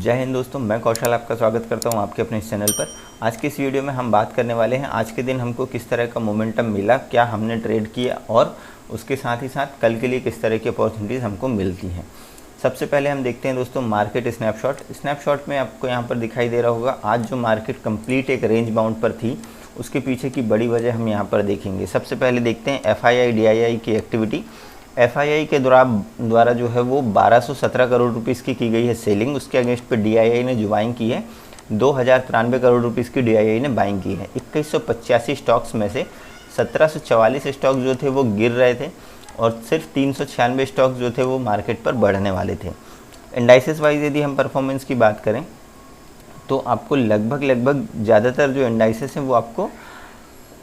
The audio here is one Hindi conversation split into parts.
जय हिंद दोस्तों, मैं कौशल आपका स्वागत करता हूं आपके अपने इस चैनल पर। आज की इस वीडियो में हम बात करने वाले हैं आज के दिन हमको किस तरह का मोमेंटम मिला, क्या हमने ट्रेड किया और उसके साथ ही साथ कल के लिए किस तरह की अपॉर्चुनिटीज़ हमको मिलती हैं। सबसे पहले हम देखते हैं दोस्तों मार्केट स्नैपशॉट में आपको यहाँ पर दिखाई दे रहा होगा आज जो मार्केट कंप्लीट एक रेंज बाउंड पर थी उसके पीछे की बड़ी वजह हम यहाँ पर देखेंगे। सबसे पहले देखते हैं FII DII की एक्टिविटी। FII के द्वारा जो है वो 1217 करोड़ रुपीस की गई है सेलिंग। उसके अगेंस्ट पे DII ने जो बाइंग की है 2093 करोड़ रुपीस की DII ने बाइंग की है। 2185 स्टॉक्स में से 1744 स्टॉक जो थे वो गिर रहे थे और सिर्फ 396 स्टॉक जो थे वो मार्केट पर बढ़ने वाले थे। इंडाइसेस वाइज यदि हम परफॉर्मेंस की बात करें तो आपको लगभग ज़्यादातर जो इंडाइसेस हैं वो आपको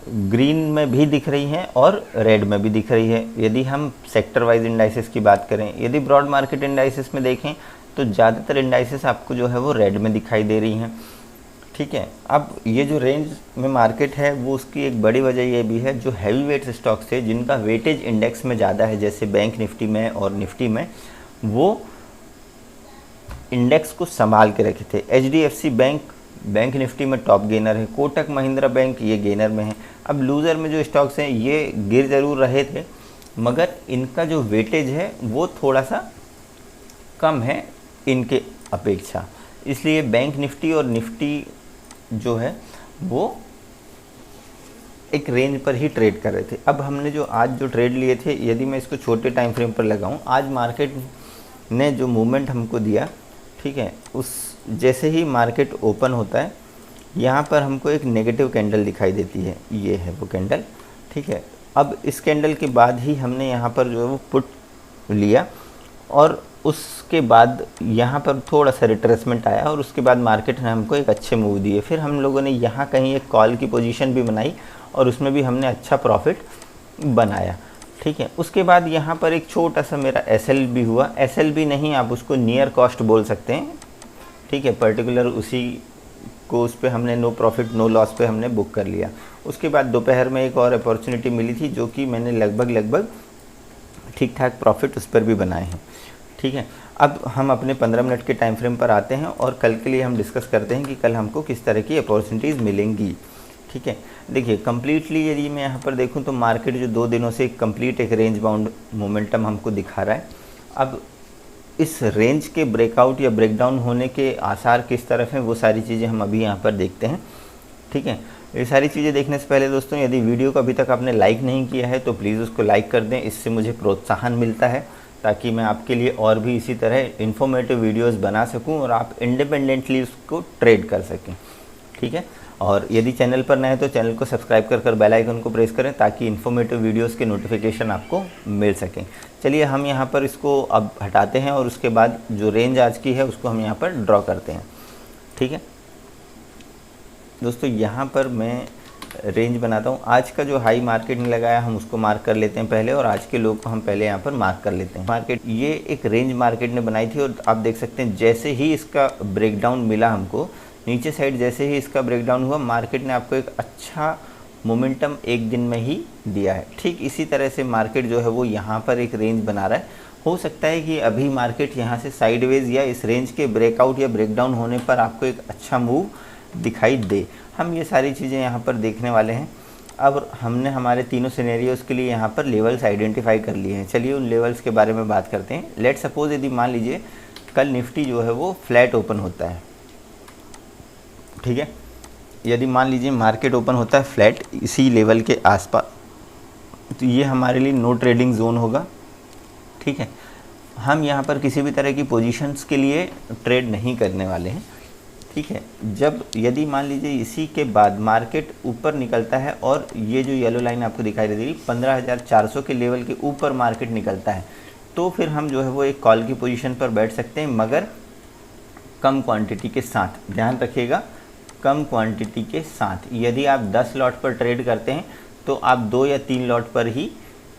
ग्रीन में भी दिख रही हैं और रेड में भी दिख रही है। यदि हम सेक्टर वाइज इंडाइसेस की बात करें, यदि ब्रॉड मार्केट इंडाइसेस में देखें तो ज़्यादातर इंडाइसेस आपको जो है वो रेड में दिखाई दे रही हैं। ठीक है, अब ये जो रेंज में मार्केट है वो उसकी एक बड़ी वजह ये भी है जो हैवी वेट स्टॉक्स थे जिनका वेटेज इंडेक्स में ज़्यादा है, जैसे बैंक निफ्टी में और निफ्टी में, वो इंडेक्स को संभाल के रखे थे। HDFC बैंक निफ्टी में टॉप गेनर है, कोटक महिंद्रा बैंक ये गेनर में है। अब लूज़र में जो स्टॉक्स हैं ये गिर जरूर रहे थे मगर इनका जो वेटेज है वो थोड़ा सा कम है इनके अपेक्षा, इसलिए बैंक निफ्टी और निफ्टी जो है वो एक रेंज पर ही ट्रेड कर रहे थे। अब हमने जो आज जो ट्रेड लिए थे, यदि मैं इसको छोटे टाइम फ्रेम पर लगाऊं, आज मार्केट ने जो मूवमेंट हमको दिया, ठीक है, उस जैसे ही मार्केट ओपन होता है यहाँ पर हमको एक नेगेटिव कैंडल दिखाई देती है, ये है वो कैंडल। ठीक है, अब इस कैंडल के बाद ही हमने यहाँ पर जो है वो पुट लिया और उसके बाद यहाँ पर थोड़ा सा रिट्रेसमेंट आया और उसके बाद मार्केट ने हमको एक अच्छे मूव दिए। फिर हम लोगों ने यहाँ कहीं एक कॉल की पोजीशन भी बनाई और उसमें भी हमने अच्छा प्रॉफिट बनाया। ठीक है, उसके बाद यहाँ पर एक छोटा सा मेरा SL भी हुआ, SL भी नहीं, आप उसको नियर कॉस्ट बोल सकते हैं। ठीक है, पर्टिकुलर उसी को उस पर हमने नो प्रॉफिट नो लॉस पे हमने बुक कर लिया। उसके बाद दोपहर में एक और अपॉर्चुनिटी मिली थी जो कि मैंने लगभग ठीक ठाक प्रॉफिट उस पर भी बनाए हैं। ठीक है, अब हम अपने 15 मिनट के टाइम फ्रेम पर आते हैं और कल के लिए हम डिस्कस करते हैं कि कल हमको किस तरह की अपॉर्चुनिटीज़ मिलेंगी। ठीक है, देखिए कंप्लीटली यदि मैं यहाँ पर देखूँ तो मार्केट जो 2 दिनों से कंप्लीट एक रेंज बाउंड मोमेंटम हमको दिखा रहा है। अब इस रेंज के ब्रेकआउट या ब्रेकडाउन होने के आसार किस तरफ हैं वो सारी चीज़ें हम अभी यहाँ पर देखते हैं। ठीक है, ये सारी चीज़ें देखने से पहले दोस्तों यदि वीडियो को अभी तक आपने लाइक नहीं किया है तो प्लीज़ उसको लाइक कर दें, इससे मुझे प्रोत्साहन मिलता है ताकि मैं आपके लिए और भी इसी तरह इन्फॉर्मेटिव वीडियोस बना सकूं और आप इंडिपेंडेंटली उसको ट्रेड कर सकें। ठीक है, और यदि चैनल पर नए हैं तो चैनल को सब्सक्राइब कर बेल आइकन को प्रेस करें ताकि इन्फॉर्मेटिव वीडियोस के नोटिफिकेशन आपको मिल सकें। चलिए हम यहाँ पर इसको अब हटाते हैं और उसके बाद जो रेंज आज की है उसको हम यहाँ पर ड्रॉ करते हैं। ठीक है दोस्तों, यहाँ पर मैं रेंज बनाता हूँ। आज का जो हाई मार्केट ने लगाया हम उसको मार्क कर लेते हैं पहले और आज के लो को हम पहले यहाँ पर मार्क कर लेते हैं। मार्केट ये एक रेंज मार्केट ने बनाई थी और आप देख सकते हैं जैसे ही इसका ब्रेकडाउन मिला हमको नीचे साइड, जैसे ही इसका ब्रेकडाउन हुआ मार्केट ने आपको एक अच्छा मोमेंटम एक दिन में ही दिया है। ठीक इसी तरह से मार्केट जो है वो यहाँ पर एक रेंज बना रहा है। हो सकता है कि अभी मार्केट यहाँ से साइडवेज या इस रेंज के ब्रेकआउट या ब्रेकडाउन होने पर आपको एक अच्छा मूव दिखाई दे। हम ये सारी चीज़ें यहाँ पर देखने वाले हैं। अब हमने हमारे तीनों सिनेरियोज़ के लिए यहाँ पर लेवल्स आइडेंटिफाई कर लिए हैं। चलिए उन लेवल्स के बारे में बात करते हैं। लेट सपोज यदि मान लीजिए कल निफ्टी जो है वो फ्लैट ओपन होता है। ठीक है, यदि मान लीजिए मार्केट ओपन होता है फ्लैट इसी लेवल के आसपास, तो ये हमारे लिए नो ट्रेडिंग जोन होगा। ठीक है, हम यहाँ पर किसी भी तरह की पोजीशंस के लिए ट्रेड नहीं करने वाले हैं। ठीक है, जब यदि मान लीजिए इसी के बाद मार्केट ऊपर निकलता है और ये जो येलो लाइन आपको दिखाई दे रही है 15,400 के लेवल के ऊपर मार्केट निकलता है तो फिर हम जो है वो एक कॉल की पोजीशन पर बैठ सकते हैं, मगर कम क्वांटिटी के साथ। ध्यान रखिएगा, कम क्वांटिटी के साथ। यदि आप 10 लॉट पर ट्रेड करते हैं तो आप 2 या 3 लॉट पर ही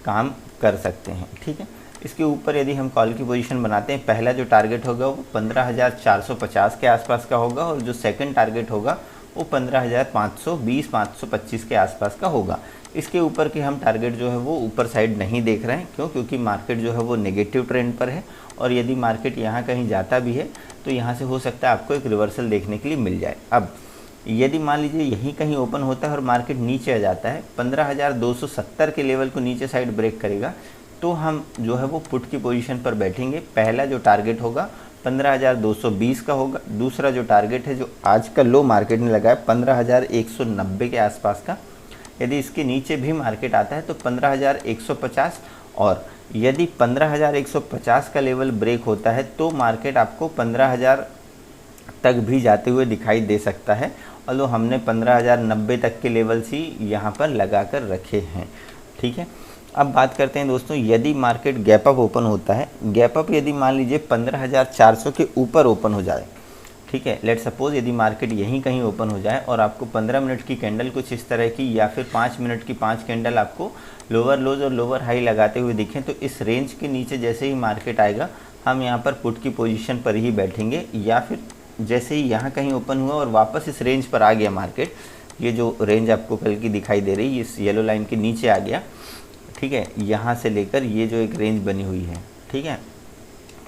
काम कर सकते हैं। ठीक है, इसके ऊपर यदि हम कॉल की पोजीशन बनाते हैं, पहला जो टारगेट होगा वो 15,450 के आसपास का होगा और जो सेकंड टारगेट होगा वो 15,520 525 के आसपास का होगा। इसके ऊपर के हम टारगेट जो है वो ऊपर साइड नहीं देख रहे हैं, क्यों? क्योंकि मार्केट जो है वो नेगेटिव ट्रेंड पर है, और यदि मार्केट यहाँ कहीं जाता भी है तो यहाँ से हो सकता है आपको एक रिवर्सल देखने के लिए मिल जाए। अब यदि मान लीजिए यहीं कहीं ओपन होता है और मार्केट नीचे आ जाता है, 15,270 के लेवल को नीचे साइड ब्रेक करेगा, तो हम जो है वो पुट की पोजीशन पर बैठेंगे। पहला जो टारगेट होगा 15,220 का होगा, दूसरा जो टारगेट है जो आज का लो मार्केट ने लगाया 15,190 के आसपास का। यदि इसके नीचे भी मार्केट आता है तो 15,150, और यदि 15,150 का लेवल ब्रेक होता है तो मार्केट आपको 15,000 तक भी जाते हुए दिखाई दे सकता है। और हमने 15,090 तक के लेवल्स ही यहाँ पर लगा कर रखे हैं, ठीक है। अब बात करते हैं दोस्तों, यदि मार्केट गैप अप ओपन होता है, गैप अप यदि मान लीजिए 15,400 के ऊपर ओपन हो जाए, ठीक है, लेट सपोज यदि मार्केट यहीं कहीं ओपन हो जाए और आपको 15 मिनट की कैंडल कुछ इस तरह की, या फिर 5 मिनट की 5 कैंडल आपको लोअर लोज और लोअर हाई लगाते हुए दिखें, तो इस रेंज के नीचे जैसे ही मार्केट आएगा हम यहाँ पर पुट की पोजीशन पर ही बैठेंगे। या फिर जैसे ही यहाँ कहीं ओपन हुआ और वापस इस रेंज पर आ गया मार्केट, ये जो रेंज आपको कल की दिखाई दे रही है इस येलो लाइन के नीचे आ गया, ठीक है, यहाँ से लेकर ये जो एक रेंज बनी हुई है, ठीक है,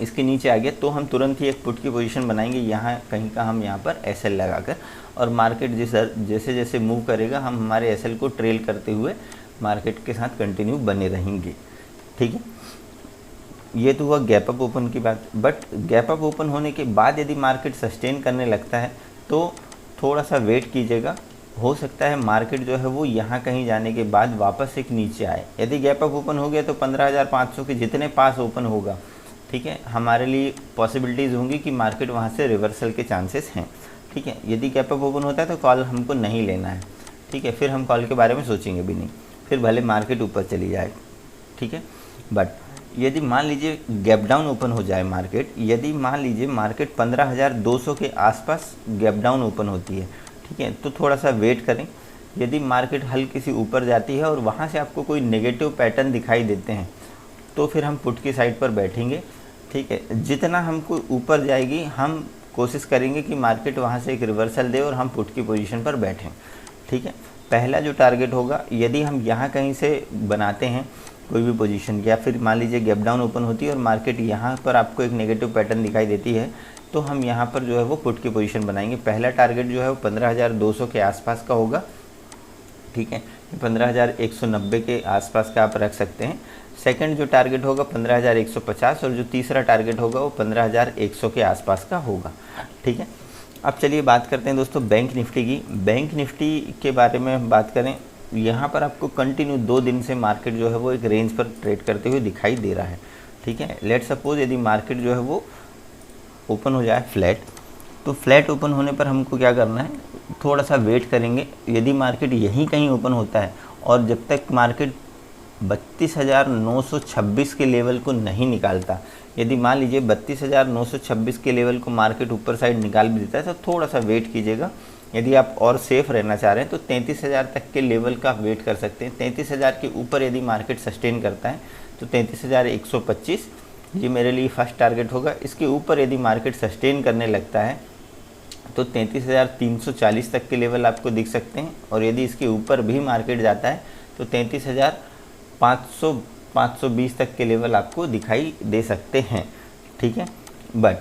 इसके नीचे आ गया, तो हम तुरंत ही एक पुट की पोजीशन बनाएंगे यहाँ कहीं का, हम यहाँ पर एसएल लगाकर, और मार्केट जैसे जैसे मूव करेगा हम हमारे एसएल को ट्रेल करते हुए मार्केट के साथ कंटिन्यू बने रहेंगे, ठीक है। ये तो हुआ गैप अप ओपन की बात। बट गैप अप ओपन होने के बाद यदि मार्केट सस्टेन करने लगता है तो थोड़ा सा वेट कीजिएगा, हो सकता है मार्केट जो है वो यहाँ कहीं जाने के बाद वापस एक नीचे आए। यदि गैप अप ओपन हो गया तो 15,500 के जितने पास ओपन होगा, ठीक है, हमारे लिए पॉसिबिलिटीज़ होंगी कि मार्केट वहाँ से रिवर्सल के चांसेस हैं, ठीक है। यदि गैप अप ओपन होता है तो कॉल हमको नहीं लेना है, ठीक है, फिर हम कॉल के बारे में सोचेंगे भी नहीं, फिर भले मार्केट ऊपर चली जाए, ठीक है। बट यदि मान लीजिए गैप डाउन ओपन हो जाए मार्केट, यदि मान लीजिए मार्केट 15,200 के आसपास गैप डाउन ओपन होती है, ठीक है, तो थोड़ा सा वेट करें। यदि मार्केट हल्की सी ऊपर जाती है और वहाँ से आपको कोई नेगेटिव पैटर्न दिखाई देते हैं तो फिर हम पुट की साइड पर बैठेंगे, ठीक है। जितना हमको ऊपर जाएगी हम कोशिश करेंगे कि मार्केट वहाँ से एक रिवर्सल दे और हम पुट की पोजीशन पर बैठें, ठीक है। पहला जो टारगेट होगा, यदि हम यहाँ कहीं से बनाते हैं कोई भी पोजीशन, या फिर मान लीजिए गैप डाउन ओपन होती है और मार्केट यहाँ पर आपको एक नेगेटिव पैटर्न दिखाई देती है, तो हम यहाँ पर जो है वो पुट की पोजीशन बनाएंगे। पहला टारगेट जो है वो 15,200 के आसपास का होगा, ठीक है, 15,190 के आसपास का आप रख सकते हैं। सेकंड जो टारगेट होगा 15,150, और जो तीसरा टारगेट होगा वो 15,100 के आसपास का होगा, ठीक है। अब चलिए बात करते हैं दोस्तों बैंक निफ्टी की। बैंक निफ्टी के बारे में बात करें, यहाँ पर आपको कंटिन्यू 2 दिन से मार्केट जो है वो एक रेंज पर ट्रेड करते हुए दिखाई दे रहा है, ठीक है। लेट सपोज यदि मार्केट जो है वो ओपन हो जाए फ्लैट, तो फ्लैट ओपन होने पर हमको क्या करना है, थोड़ा सा वेट करेंगे। यदि मार्केट यहीं कहीं ओपन होता है और जब तक मार्केट 32,926 के लेवल को नहीं निकालता, यदि मान लीजिए 32,926 के लेवल को मार्केट ऊपर साइड निकाल भी देता है तो थोड़ा सा वेट कीजिएगा। यदि आप और सेफ रहना चाह रहे हैं तो 33,000 तक के लेवल का आप वेट कर सकते हैं। 33,000 के ऊपर यदि मार्केट सस्टेन करता है तो 33,125 ये मेरे लिए फर्स्ट टारगेट होगा। इसके ऊपर यदि मार्केट सस्टेन करने लगता है तो 33,340 तक के लेवल आपको दिख सकते हैं, और यदि इसके ऊपर भी मार्केट जाता है तो 33,520 तक के लेवल आपको दिखाई दे सकते हैं, ठीक है। बट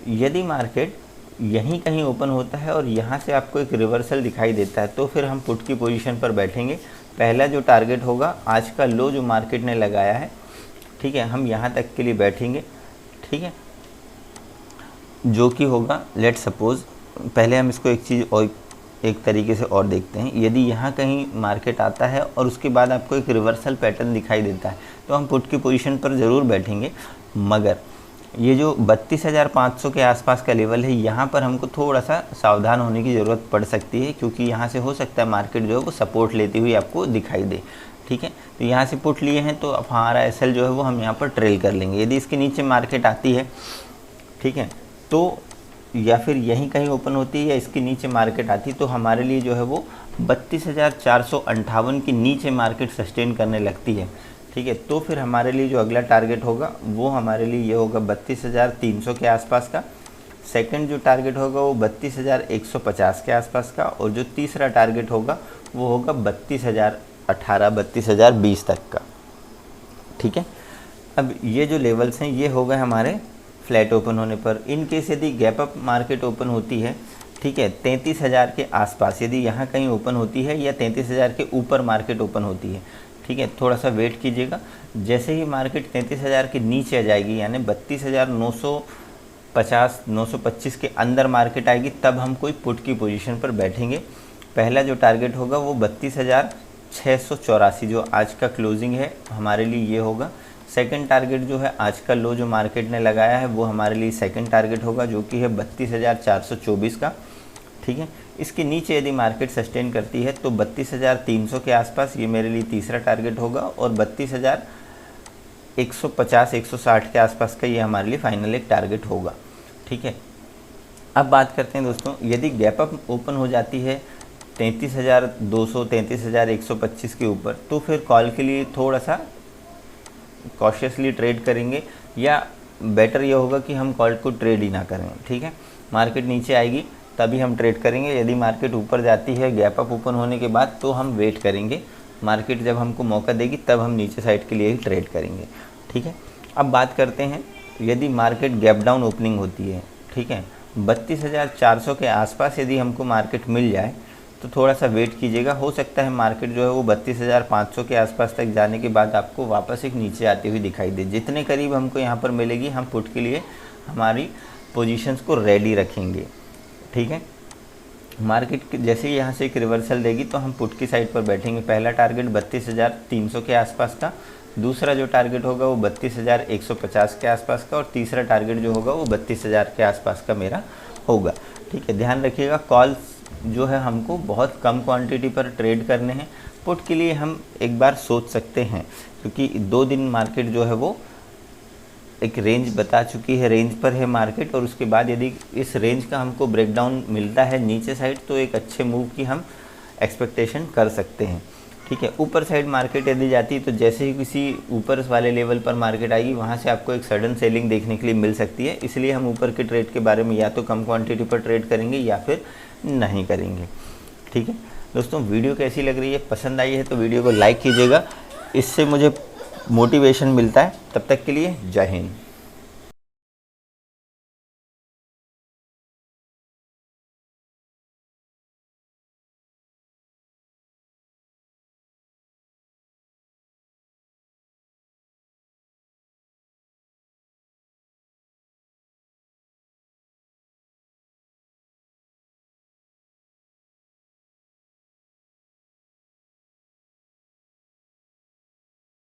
यदि मार्केट यहीं कहीं ओपन होता है और यहाँ से आपको एक रिवर्सल दिखाई देता है तो फिर हम पुट की पोजीशन पर बैठेंगे। पहला जो टारगेट होगा आज का लो जो मार्केट ने लगाया है, ठीक है, हम यहाँ तक के लिए बैठेंगे, ठीक है, जो कि होगा लेट सपोज, पहले हम इसको एक चीज़ और एक तरीके से और देखते हैं। यदि यहाँ कहीं मार्केट आता है और उसके बाद आपको एक रिवर्सल पैटर्न दिखाई देता है तो हम पुट की पोजीशन पर ज़रूर बैठेंगे, मगर ये जो 32,500 के आसपास का लेवल है यहाँ पर हमको थोड़ा सा सावधान होने की ज़रूरत पड़ सकती है, क्योंकि यहाँ से हो सकता है मार्केट जो है वो सपोर्ट लेती हुई आपको दिखाई दे, ठीक है। तो यहाँ से पुट लिए हैं तो अब हमारा एसएल जो है वो हम यहाँ पर ट्रेल कर लेंगे। यदि इसके नीचे मार्केट आती है, ठीक है, तो या फिर यहीं कहीं ओपन होती है या इसके नीचे मार्केट आती है तो हमारे लिए जो है वो 32,458 के नीचे मार्केट सस्टेन करने लगती है, ठीक है, तो फिर हमारे लिए जो अगला टारगेट होगा वो हमारे लिए ये होगा 32,300 के आसपास का। सेकंड जो टारगेट होगा वो 32,150 के आसपास का, और जो तीसरा टारगेट होगा वो होगा 32,018 32,020 तक का। ठीक है, अब ये जो लेवल्स हैं ये हो गए हमारे फ्लैट ओपन होने पर। इन केस यदि गैप अप मार्केट ओपन होती है, ठीक है, 33,000 के आसपास यदि यहाँ कहीं ओपन होती है या 33,000 के ऊपर मार्केट ओपन होती है, ठीक है, थोड़ा सा वेट कीजिएगा। जैसे ही मार्केट 33,000 के नीचे आ जाएगी, यानी 32,950 925 के अंदर मार्केट आएगी, तब हम कोई पुट की पोजीशन पर बैठेंगे। पहला जो टारगेट होगा वो 32,684 जो आज का क्लोजिंग है हमारे लिए ये होगा। सेकंड टारगेट जो है आज का लो जो मार्केट ने लगाया है वो हमारे लिए सेकंड टारगेट होगा, जो कि है 32,424 का। ठीक है, इसके नीचे यदि मार्केट सस्टेन करती है तो 32,300 के आसपास ये मेरे लिए तीसरा टारगेट होगा, और 32,150 160 के आसपास का ये हमारे लिए फाइनल एक टारगेट होगा। ठीक है, अब बात करते हैं दोस्तों, यदि गैप अप ओपन हो जाती है 33,200 33,125 के ऊपर, तो फिर कॉल के लिए थोड़ा सा कॉशियसली ट्रेड करेंगे, या बेटर ये होगा कि हम कॉल को ट्रेड ही ना करें। ठीक है, मार्केट नीचे आएगी तभी हम ट्रेड करेंगे। यदि मार्केट ऊपर जाती है गैप अप ओपन होने के बाद तो हम वेट करेंगे, मार्केट जब हमको मौका देगी तब हम नीचे साइड के लिए ही ट्रेड करेंगे। ठीक है, अब बात करते हैं यदि मार्केट गैप डाउन ओपनिंग होती है, ठीक है, 32,400 के आसपास यदि हमको मार्केट मिल जाए तो थोड़ा सा वेट कीजिएगा। हो सकता है मार्केट जो है वो 32,500 के आसपास तक जाने के बाद आपको वापस एक नीचे आती हुई दिखाई दे। जितने करीब हमको यहाँ पर मिलेगी हम पुट के लिए हमारी पोजीशंस को रेडी रखेंगे। ठीक है, मार्केट जैसे ही यहाँ से एक रिवर्सल देगी तो हम पुट की साइड पर बैठेंगे। पहला टारगेट 32,300 के आसपास का, दूसरा जो टारगेट होगा वो 32,150 के आसपास का, और तीसरा टारगेट जो होगा वो 32,000 के आसपास का मेरा होगा। ठीक है, ध्यान रखिएगा कॉल्स जो है हमको बहुत कम क्वांटिटी पर ट्रेड करने हैं। पुट के लिए हम एक बार सोच सकते हैं, क्योंकि 2 दिन मार्केट जो है वो एक रेंज बता चुकी है, रेंज पर है मार्केट, और उसके बाद यदि इस रेंज का हमको ब्रेकडाउन मिलता है नीचे साइड तो एक अच्छे मूव की हम एक्सपेक्टेशन कर सकते हैं। ठीक है, ऊपर साइड मार्केट यदि जाती है तो जैसे ही किसी ऊपर वाले लेवल पर मार्केट आएगी वहाँ से आपको एक सडन सेलिंग देखने के लिए मिल सकती है। इसलिए हम ऊपर के ट्रेड के बारे में या तो कम क्वांटिटी पर ट्रेड करेंगे या फिर नहीं करेंगे। ठीक है दोस्तों, वीडियो कैसी लग रही है, पसंद आई है तो वीडियो को लाइक कीजिएगा, इससे मुझे मोटिवेशन मिलता है। तब तक के लिए जय हिंद।